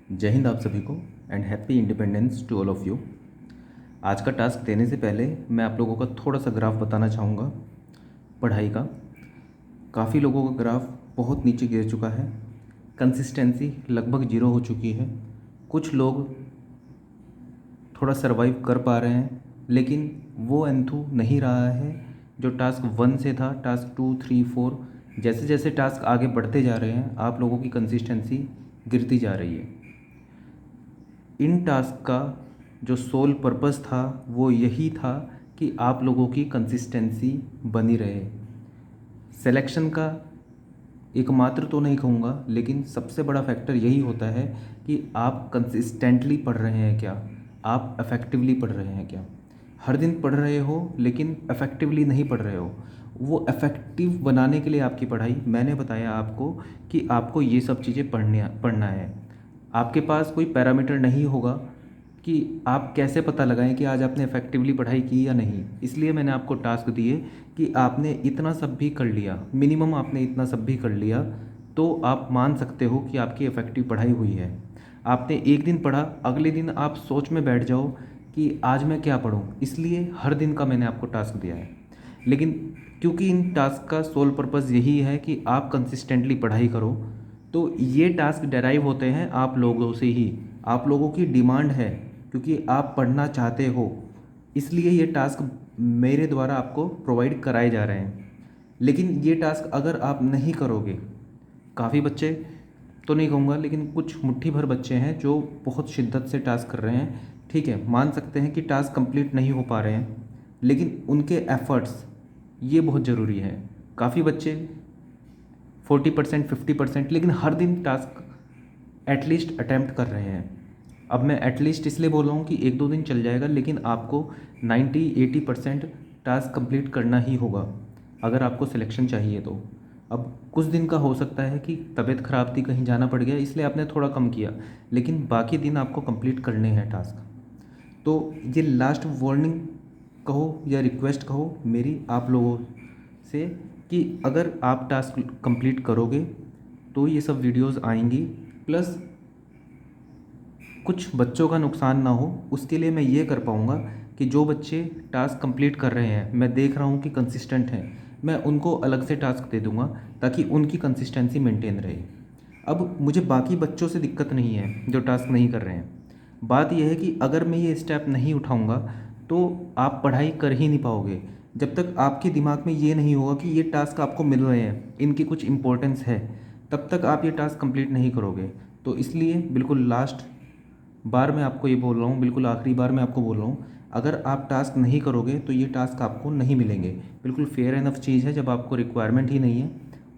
जय हिंद आप सभी को and happy independence to all of you. आज का टास्क देने से पहले मैं आप लोगों का थोड़ा सा ग्राफ बताना चाहूँगा पढ़ाई का। काफ़ी लोगों का ग्राफ बहुत नीचे गिर चुका है, कंसिस्टेंसी लगभग जीरो हो चुकी है। कुछ लोग थोड़ा सरवाइव कर पा रहे हैं, लेकिन वो एंथू नहीं रहा है जो टास्क 1 से था। टास्क 2, 3, 4 जैसे जैसे टास्क आगे बढ़ते जा रहे हैं, आप लोगों की कंसिस्टेंसी गिरती जा रही है। इन टास्क का जो सोल पर्पस था वो यही था कि आप लोगों की कंसिस्टेंसी बनी रहे। सिलेक्शन का एकमात्र तो नहीं कहूँगा, लेकिन सबसे बड़ा फैक्टर यही होता है कि आप कंसिस्टेंटली पढ़ रहे हैं क्या, आप इफ़ेक्टिवली पढ़ रहे हैं क्या। हर दिन पढ़ रहे हो लेकिन इफ़ेक्टिवली नहीं पढ़ रहे हो। वो इफ़ेक्टिव बनाने के लिए आपकी पढ़ाई, मैंने बताया आपको कि आपको ये सब चीज़ें पढ़ना है। आपके पास कोई पैरामीटर नहीं होगा कि आप कैसे पता लगाएं कि आज आपने इफ़ेक्टिवली पढ़ाई की या नहीं। इसलिए मैंने आपको टास्क दिए कि आपने इतना सब भी कर लिया, मिनिमम आपने इतना सब भी कर लिया, तो आप मान सकते हो कि आपकी इफ़ेक्टिव पढ़ाई हुई है। आपने एक दिन पढ़ा, अगले दिन आप सोच में बैठ जाओ कि आज मैं क्या पढूं। इसलिए हर दिन का मैंने आपको टास्क दिया है। लेकिन क्योंकि इन टास्क का सोल पर्पस यही है कि आप कंसिस्टेंटली पढ़ाई करो, तो ये टास्क डेराइव होते हैं आप लोगों से ही। आप लोगों की डिमांड है, क्योंकि आप पढ़ना चाहते हो, इसलिए ये टास्क मेरे द्वारा आपको प्रोवाइड कराए जा रहे हैं। लेकिन ये टास्क अगर आप नहीं करोगे, काफ़ी बच्चे तो नहीं कहूँगा, लेकिन कुछ मुट्ठी भर बच्चे हैं जो बहुत शिद्दत से टास्क कर रहे हैं। ठीक है, मान सकते हैं कि टास्क कंप्लीट नहीं हो पा रहे हैं, लेकिन उनके एफ़र्ट्स ये बहुत ज़रूरी है। काफ़ी बच्चे 40%, 50%, लेकिन हर दिन टास्क एटलीस्ट अटैम्प्ट कर रहे हैं। अब मैं एटलीस्ट इसलिए बोल रहा हूँ कि 1-2 दिन चल जाएगा, लेकिन आपको 90-80% टास्क कंप्लीट करना ही होगा अगर आपको सिलेक्शन चाहिए तो। अब कुछ दिन का हो सकता है कि तबीयत ख़राब थी, कहीं जाना पड़ गया, इसलिए आपने थोड़ा कम किया, लेकिन बाकी दिन आपको कंप्लीट करने हैं टास्क। तो ये लास्ट वार्निंग कहो या रिक्वेस्ट कहो मेरी आप लोगों से कि अगर आप टास्क कंप्लीट करोगे तो ये सब वीडियोस आएंगी, प्लस कुछ बच्चों का नुकसान ना हो उसके लिए मैं ये कर पाऊँगा कि जो बच्चे टास्क कंप्लीट कर रहे हैं, मैं देख रहा हूँ कि कंसिस्टेंट हैं, मैं उनको अलग से टास्क दे दूँगा ताकि उनकी कंसिस्टेंसी मेंटेन रहे। अब मुझे बाकी बच्चों से दिक्कत नहीं है जो टास्क नहीं कर रहे हैं। बात यह है कि अगर मैं ये स्टेप नहीं उठाऊँगा तो आप पढ़ाई कर ही नहीं पाओगे। जब तक आपके दिमाग में ये नहीं होगा कि ये टास्क आपको मिल रहे हैं, इनकी कुछ इम्पोर्टेंस है, तब तक आप ये टास्क कंप्लीट नहीं करोगे। तो इसलिए बिल्कुल लास्ट बार मैं आपको ये बोल रहा हूँ, बिल्कुल आखिरी बार मैं आपको बोल रहा हूँ, अगर आप टास्क नहीं करोगे तो ये टास्क आपको नहीं मिलेंगे। बिल्कुल फेयर एनफ चीज़ है जब आपको रिक्वायरमेंट ही नहीं है।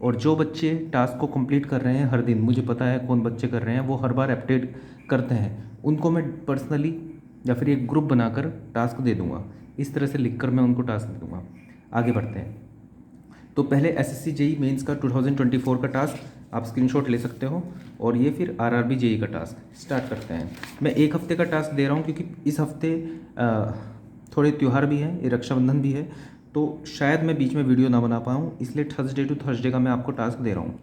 और जो बच्चे टास्क को कंप्लीट कर रहे हैं हर दिन, मुझे पता है कौन बच्चे कर रहे हैं, वो हर बार अपडेट करते हैं, उनको मैं पर्सनली या फिर एक ग्रुप बनाकर टास्क दे दूँगा। इस तरह से लिख कर मैं उनको टास्क दे दूँगा। आगे बढ़ते हैं। तो पहले एसएससी जेई मेंस का 2024 का टास्क आप स्क्रीनशॉट ले सकते हो, और ये फिर आरआरबी जेई का टास्क स्टार्ट करते हैं। मैं एक हफ्ते का टास्क दे रहा हूँ क्योंकि इस हफ्ते थोड़े त्यौहार भी हैं, ये रक्षाबंधन भी है, तो शायद मैं बीच में वीडियो ना बना पाऊँ, इसलिए थर्सडे टू थर्सडे का मैं आपको टास्क दे रहा हूँ।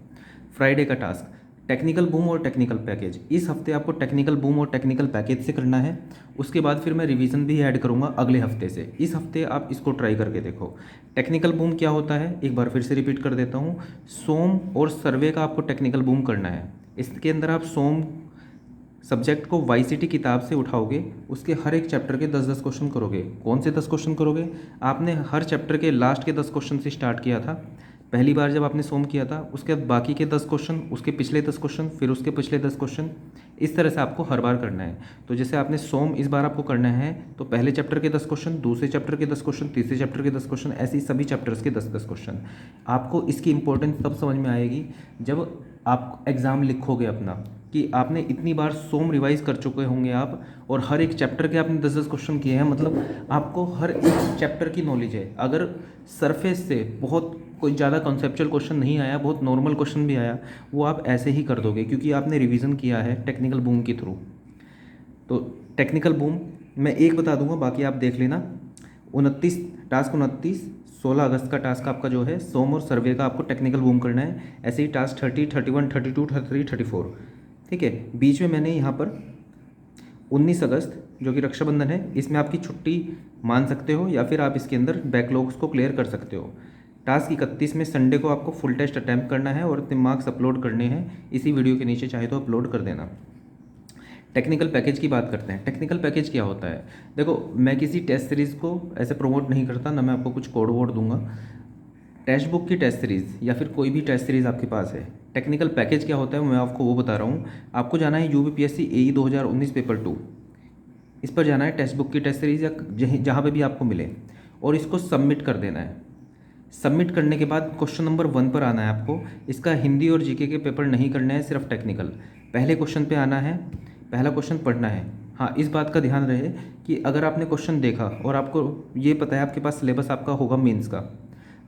फ्राइडे का टास्क टेक्निकल बूम और टेक्निकल पैकेज। इस हफ्ते आपको टेक्निकल बूम और टेक्निकल पैकेज से करना है। उसके बाद फिर मैं रिवीजन भी ऐड करूँगा अगले हफ्ते से। इस हफ्ते आप इसको ट्राई करके देखो। टेक्निकल बूम क्या होता है एक बार फिर से रिपीट कर देता हूँ। सोम और सर्वे का आपको टेक्निकल बूम करना है। इसके अंदर आप सोम सब्जेक्ट को वाईसीटी किताब से उठाओगे, उसके हर एक चैप्टर के 10-10 क्वेश्चन करोगे। कौन से 10 क्वेश्चन करोगे? आपने हर चैप्टर के लास्ट के 10 क्वेश्चन से स्टार्ट किया था पहली बार जब आपने सोम किया था, उसके बाद बाकी के 10 क्वेश्चन, उसके पिछले 10 क्वेश्चन, फिर उसके पिछले 10 क्वेश्चन, इस तरह से आपको हर बार करना है। तो जैसे आपने सोम इस बार आपको करना है, तो पहले चैप्टर के 10 क्वेश्चन, दूसरे चैप्टर के 10 क्वेश्चन, तीसरे चैप्टर के 10 क्वेश्चन, ऐसे ही सभी चैप्टर्स के 10-10 क्वेश्चन। आपको इसकी इंपॉर्टेंस तब समझ में आएगी जब आप एग्ज़ाम लिखोगे अपना, कि आपने इतनी बार सोम रिवाइज कर चुके होंगे आप, और हर एक चैप्टर के आपने 10-10 क्वेश्चन किए हैं, मतलब आपको हर एक चैप्टर की नॉलेज है। अगर सरफेस से बहुत कोई ज़्यादा कॉन्सेप्चुअल क्वेश्चन नहीं आया, बहुत नॉर्मल क्वेश्चन भी आया, वो आप ऐसे ही कर दोगे क्योंकि आपने रिवीजन किया है टेक्निकल बूम के थ्रू। तो टेक्निकल बूम मैं एक बता दूंगा, बाकी आप देख लेना। 29 16 अगस्त का टास्क आपका जो है सोम और सर्वे का आपको टेक्निकल बूम करना है। ऐसे ही टास्क 30, 31, 32, 33, 34 ठीक है। बीच में मैंने यहाँ पर 19 अगस्त जो कि रक्षाबंधन है, इसमें आपकी छुट्टी मान सकते हो या फिर आप इसके अंदर बैकलॉग्स को क्लियर कर सकते हो। टास्क 31 में संडे को आपको फुल टेस्ट अटैम्प्ट करना है और अपने मार्क्स अपलोड करने हैं। इसी वीडियो के नीचे चाहे तो अपलोड कर देना। टेक्निकल पैकेज की बात करते हैं। टेक्निकल पैकेज क्या होता है? देखो, मैं किसी टेस्ट सीरीज़ को ऐसे प्रमोट नहीं करता, ना मैं आपको कुछ कोड वोड दूंगा। टेक्स्ट बुक की टेस्ट सीरीज़ या फिर कोई भी टेस्ट सीरीज़ आपके पास है, टेक्निकल पैकेज क्या होता है मैं आपको वो बता रहा हूँ। आपको जाना है UPPSC AE 2019 पेपर 2, इस पर जाना है, टेक्स्ट बुक की टेस्ट सीरीज़ या जहाँ पे भी आपको मिले, और इसको सबमिट कर देना है। सबमिट करने के बाद क्वेश्चन नंबर 1 पर आना है आपको। इसका हिंदी और जीके के पेपर नहीं करने हैं, सिर्फ टेक्निकल। पहले क्वेश्चन पे आना है, पहला क्वेश्चन पढ़ना है। हाँ, इस बात का ध्यान रहे कि अगर आपने क्वेश्चन देखा और आपको ये पता है आपके पास सिलेबस आपका होगा मेंस का,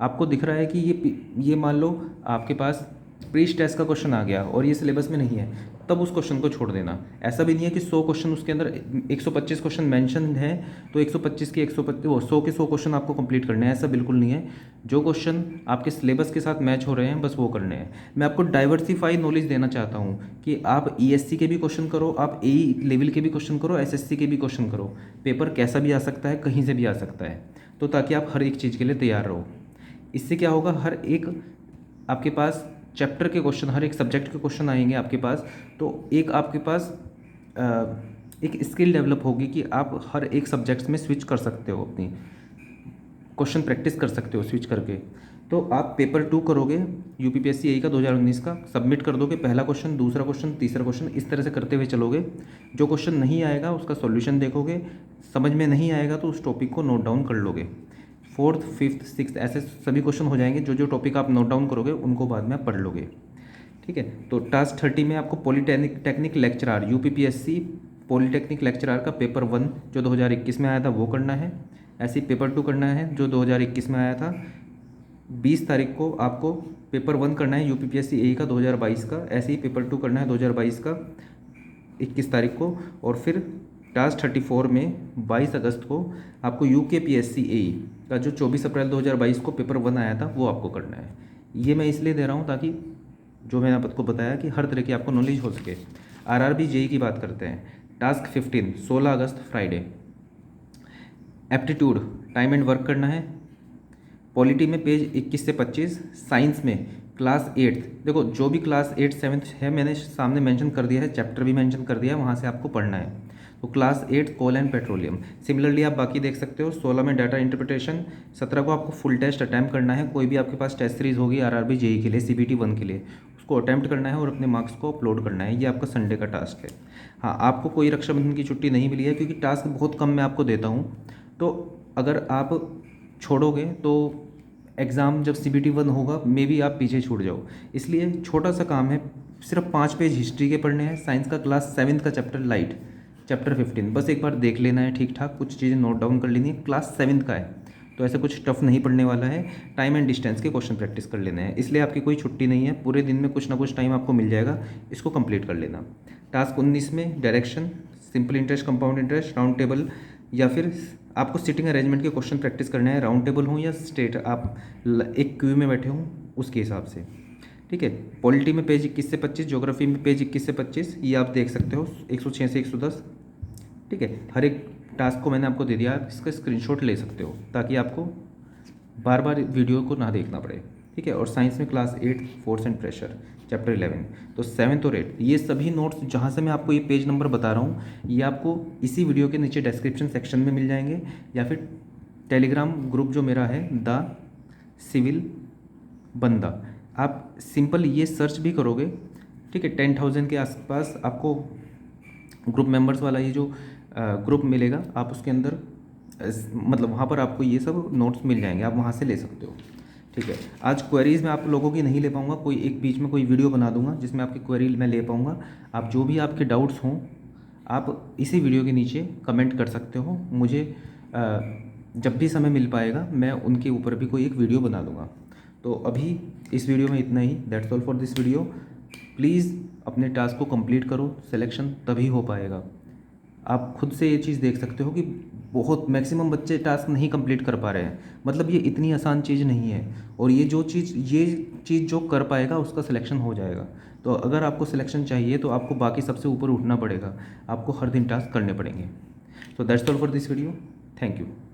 आपको दिख रहा है कि ये मान लो आपके पास प्रीस्ट टेस्ट का क्वेश्चन आ गया और ये सिलेबस में नहीं है, तब उस क्वेश्चन को छोड़ देना। ऐसा भी नहीं है कि 100 क्वेश्चन उसके अंदर 125 क्वेश्चन मेंशन है तो 125 के 100 के 100 क्वेश्चन आपको कंप्लीट करने हैं, ऐसा बिल्कुल नहीं है। जो क्वेश्चन आपके सिलेबस के साथ मैच हो रहे हैं बस वो करने हैं। मैं आपको डाइवर्सिफाई नॉलेज देना चाहता हूँ कि आप ESC के भी क्वेश्चन करो, आप AE लेवल के भी क्वेश्चन करो, SSC के भी क्वेश्चन करो। पेपर कैसा भी आ सकता है, कहीं से भी आ सकता है, तो ताकि आप हर एक चीज़ के लिए तैयार रहो। इससे क्या होगा, हर एक आपके पास चैप्टर के क्वेश्चन, हर एक सब्जेक्ट के क्वेश्चन आएंगे आपके पास, तो एक आपके पास एक स्किल डेवलप होगी कि आप हर एक सब्जेक्ट्स में स्विच कर सकते हो, अपनी क्वेश्चन प्रैक्टिस कर सकते हो स्विच करके। तो आप पेपर 2 करोगे UPPSC AE का 2019 का, सबमिट कर दोगे, पहला क्वेश्चन, दूसरा क्वेश्चन, तीसरा क्वेश्चन, इस तरह से करते हुए चलोगे। जो क्वेश्चन नहीं आएगा उसका सॉल्यूशन देखोगे, समझ में नहीं आएगा तो उस टॉपिक को नोट डाउन कर लोगे। 4th 5th 6th ऐसे सभी क्वेश्चन हो जाएंगे। जो जो टॉपिक आप नोट डाउन करोगे उनको बाद में आप पढ़ लोगे। ठीक है। तो टास्क 30 में आपको polytechnic lecturer UPPSC polytechnic lecturer का पेपर 1 जो 2021 में आया था वो करना है। ऐसे ही पेपर 2 करना है जो 2021 में आया था। 20 तारीख को आपको पेपर 1 करना है UPPSC AE का 2022 का। ऐसे ही पेपर 2 करना है 2022 का 21 तारीख को। और फिर टास्क 34 में 22 अगस्त को आपको UKPSC AE का जो 24 अप्रैल 2022 को पेपर 1 आया था वो आपको करना है। ये मैं इसलिए दे रहा हूँ ताकि जो मैंने आपको बताया कि हर तरह की आपको नॉलेज हो सके। RRB JEE की बात करते हैं। Task 15 16 August Friday, aptitude time and work करना है। पॉलिटी में पेज 21 से 25। साइंस में क्लास 8, देखो जो भी क्लास 8 7th है मैंने सामने मेंशन कर दिया है, चैप्टर भी मेंशन कर दिया है, वहाँ से आपको पढ़ना है। तो class 8 coal and petroleum. Similarly आप बाकी देख सकते हो। 16 में डाटा इंटरप्रिटेशन। 17 को आपको फुल टेस्ट अटैम्प्ट करना है। कोई भी आपके पास टेस्ट सीरीज होगी RRB JEE के लिए, CBT 1 के लिए, उसको अटैम्प्ट करना है और अपने मार्क्स को अपलोड करना है। ये आपका संडे का टास्क है। हाँ, आपको कोई रक्षाबंधन की छुट्टी नहीं मिली है क्योंकि टास्क बहुत कम मैं आपको देता हूँ। तो अगर आप छोड़ोगे तो एग्ज़ाम जब CBT 1 होगा मे भी आप पीछे छूट जाओ। इसलिए छोटा सा काम है, सिर्फ 5 पेज हिस्ट्री के पढ़ने हैं। साइंस का क्लास 7th का चैप्टर लाइट, चैप्टर 15 बस एक बार देख लेना है ठीक ठाक, कुछ चीज़ें नोट डाउन कर लेनी है। क्लास 7th का है तो ऐसा कुछ टफ नहीं पढ़ने वाला है। टाइम एंड डिस्टेंस के क्वेश्चन प्रैक्टिस कर लेने हैं, इसलिए आपकी कोई छुट्टी नहीं है। पूरे दिन में कुछ ना कुछ टाइम आपको मिल जाएगा, इसको कंप्लीट कर लेना। टास्क 19 में direction, simple interest, compound interest, round table, या फिर आपको सिटिंग अरेंजमेंट के क्वेश्चन प्रैक्टिस करना है। राउंड टेबल हो या स्ट्रेट, आप एक क्यू में बैठे हों उसके हिसाब से। ठीक है। पॉलिटी में पेज 21 से 25, ज्योग्राफी में पेज 21 से 25, ये आप देख सकते हो 106 से 110। ठीक है। हर एक टास्क को मैंने आपको दे दिया, आप इसका स्क्रीनशॉट ले सकते हो ताकि आपको बार बार वीडियो को ना देखना पड़े। ठीक है। और साइंस में class 8 force and pressure, chapter 11। तो 7th और 8 ये सभी नोट्स जहाँ से मैं आपको ये पेज नंबर बता रहा हूँ ये आपको इसी वीडियो के नीचे डिस्क्रिप्शन सेक्शन में मिल जाएंगे, या फिर टेलीग्राम ग्रुप जो मेरा है द सिविल बंदा, आप सिंपल ये सर्च भी करोगे। ठीक है। 10,000 के आसपास आपको ग्रुप मेंबर्स वाला ये जो ग्रुप मिलेगा, आप उसके अंदर मतलब वहाँ पर आपको ये सब नोट्स मिल जाएंगे, आप वहाँ से ले सकते हो। ठीक है। आज क्वेरीज़ मैं आप लोगों की नहीं ले पाऊँगा, कोई एक बीच में कोई वीडियो बना दूंगा जिसमें आपकी क्वेरी मैं ले पाऊँगा। आप जो भी आपके डाउट्स हों आप इसी वीडियो के नीचे कमेंट कर सकते हो। मुझे जब भी समय मिल पाएगा मैं उनके ऊपर भी कोई एक वीडियो बना दूंगा। तो अभी इस वीडियो में इतना ही। That's all for this video. Please अपने टास्क को कंप्लीट करो, सिलेक्शन तभी हो पाएगा। आप खुद से ये चीज़ देख सकते हो कि बहुत मैक्सिमम बच्चे टास्क नहीं कंप्लीट कर पा रहे हैं। मतलब ये इतनी आसान चीज़ नहीं है, और ये चीज़ जो कर पाएगा उसका सिलेक्शन हो जाएगा। तो अगर आपको सिलेक्शन चाहिए तो आपको बाकी सबसे ऊपर उठना पड़ेगा, आपको हर दिन टास्क करने पड़ेंगे। So that's all for this video. Thank you.